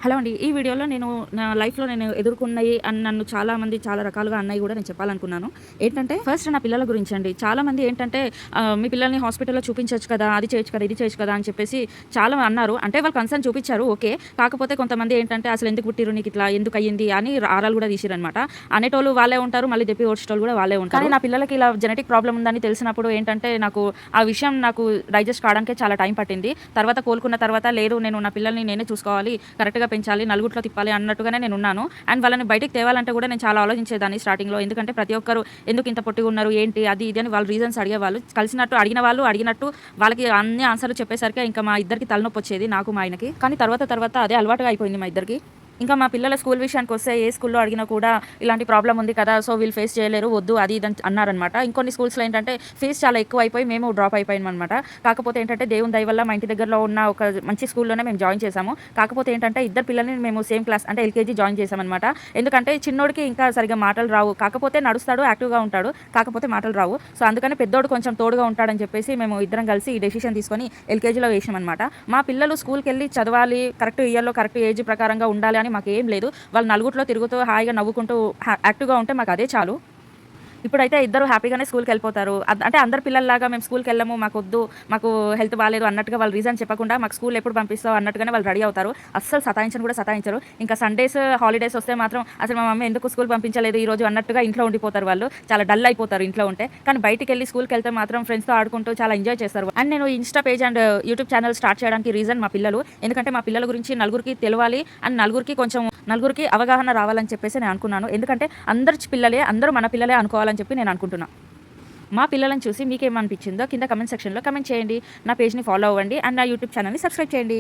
Hello అండి. ఈ వీడియోలో నేను నా లైఫ్‌లో నేను ఎదుర్కొన్నయి నన్ను చాలామంది చాలా రకాలుగా అన్నయి గూడా నేను చెప్పాలనుకున్నాను. ఏంటంటే ఫస్ట్ నా పిల్లల గురించండి. చాలామంది ఏంటంటే మీ పిల్లల్ని హాస్పిటల్‌లో చూపించొచ్చు కదా! అది చేయొచ్చు కదా! ఇది చేయొచ్చు కదా! అని చెప్పేసి చాలా అన్నారు. అంటే వాళ్ళు కన్సర్న్ చూపిచ్చారు ఓకే. కాకపోతే కొంతమంది ఏంటంటే అసలు ఎందుకు పుట్టిర్రు నీకిట్లా ఎందుకయ్యింది అని ఆరాలు గూడా తీసిర్రనమాట. అనేటోళ్ళు వాళ్ళే ఉంటారు. మళ్ళీ దెప్పి ఓడ్చేటోళ్ళు గూడా వాళ్ళే ఉంటారు. కానీ నా పిల్లలకి ఇలా జెనెటిక్ ప్రాబ్లమ్ ఉందని తెలిసినప్పుడు ఏంటంటే ఆ విషయం నాకు డైజెస్ట్ కావడానికే చాలా టైం పట్టింది. తర్వాత కోలుకున్న తర్వాత లేదు నేను నా పిల్లల్ని నేనే చూసుకోవాలి. కరెక్ట్‌గా పెంచాలి, నలుగురిలో తిప్పాలి అన్నట్టుగానే నేనున్నాను. అండ్ వాళ్ళని బయటికి తేవాలంటే కూడా నేను చాలా ఆలోచించేదాన్ని స్టార్టింగ్‌లో. ఎందుకంటే ప్రతి ఒక్కరు ఎందుకు ఇంత పొట్టిగున్నారు, ఏంటి, అది, ఇది అని వాళ్ళు రీజన్స్ అడిగేవాళ్ళు. కలిసినట్టు అడిగిన వాళ్ళు అడిగినట్టు వాళ్ళకి అన్ని ఆన్సర్‌లు చెప్పేసరికి ఇంకా మా ఇద్దరికి తలనొప్పొచ్చేది నాకు, మా ఆయనకి. కానీ తర్వాత అదే అలవాటుగా అయిపోయింది మా ఇద్దరికి. ఇంకా మా పిల్లల స్కూల్ విషయానికొస్తే ఏ స్కూల్‌లో అడిగినా కూడా ఇలాంటి ప్రాబ్లమ్ ఉంది కదా! సో, వీళ్ళు ఫేస్ చేయలేరు వద్దు అది ఇది అని అన్నారనమాట. ఇంకొన్ని స్కూల్స్‌లో ఏంటంటే ఫీస్ చాలా ఎక్కువైపోయి మేము డ్రాప్ అయిపోయామనమాట. కాకపోతే ఏంటంటే దేవుని దయ వల్ల మా ఇంటి దగ్గరలో ఉన్న ఒక మంచి స్కూల్‌లోనే మేము జాయిన్ చేశాము. కాకపోతే ఏంటంటే ఇద్దరు పిల్లల్ని మేము సేమ్ క్లాస్ అంటే ఎల్‌కేజీ జాయిన్ చేశామనమాట. ఎందుకంటే చిన్నోడికి ఇంకా సరిగ్గా మాటలు రావు. కాకపోతే నడుస్తాడు, యాక్టివ్‌గా ఉంటాడు. కాకపోతే మాటలు రావు. సో, అందుకని పెద్దోడు కొంచెం తోడుగా ఉంటాడని చెప్పేసి మేము ఇద్దరం కలిసి ఈ డెసిషన్ తీసుకొని ఎల్‌కేజీలో వేసామనమాట. మా పిల్లలు స్కూల్‌కెళ్ళి చదవాలి, కరెక్ట్ ఇయర్‌లో కరెక్ట్ ఏజ్ ప్రకారంగా ఉండాలి అని మాకేం లేదు. వాళ్ళు నలుగురిలో తిరుగుతూ హాయిగా నవ్వుకుంటూ యాక్టివ్‌గా ఉంటే మాకదే చాలు. ఇప్పుడైతే ఇద్దరు హ్యాపీగానే స్కూల్‌కెళ్ళిపోతారు. అంటే అందరి పిల్లల్లాగా మేము స్కూల్‌కెళ్ళము, మాకొద్దు, మాకు హెల్త్ బాలేదు అన్నట్టుగా వాళ్ళు రీజన్ చెప్పకుండా మాకు స్కూల్ ఎప్పుడు పంపిస్తావు అన్నట్టుగానే వాళ్ళు రెడీ అవుతారు. అస్సలు సతాయించను కూడా సతాయించరు. ఇంకా సండేస్, హాలిడేస్ వస్తే మాత్రం అసలు మా మమ్మీ ఎందుకు స్కూల్ పంపించలేదు ఈరోజు అన్నట్టుగా ఇంట్లో ఉండిపోతారు వాళ్ళు. చాలా డల్ అయిపోతారు ఇంట్లో ఉంటే. కానీ బయటికెళ్ళి స్కూల్‌కెళ్తే మాత్రం ఫ్రెండ్స్‌తో ఆడుకుంటూ చాలా ఎంజాయ్ చేస్తారు. అండ్ నేను Insta page and YouTube channel start చేయడానికి రీజన్ మా పిల్లలు. ఎందుకంటే మా పిల్లల గురించి నలుగురికి తెలవాలి అండ్ నలుగురికి అవగాహన రావాలని చెప్పేసి నేను అనుకున్నాను. ఎందుకంటే అందరు పిల్లలే, అందరూ మన పిల్లలే అనుకోవాలని చెప్పి నేను అనుకుంటున్నా. మా పిల్లలను చూసి మీకేమనిపించిందో కింద కమెంట్ సెక్షన్‌లో కమెంట్ చేయండి. నా పేజ్‌ని ఫాలో అవ్వండి అండ్ నా యూట్యూబ్ ఛానల్‌ని సబ్స్క్రైబ్ చేయండి.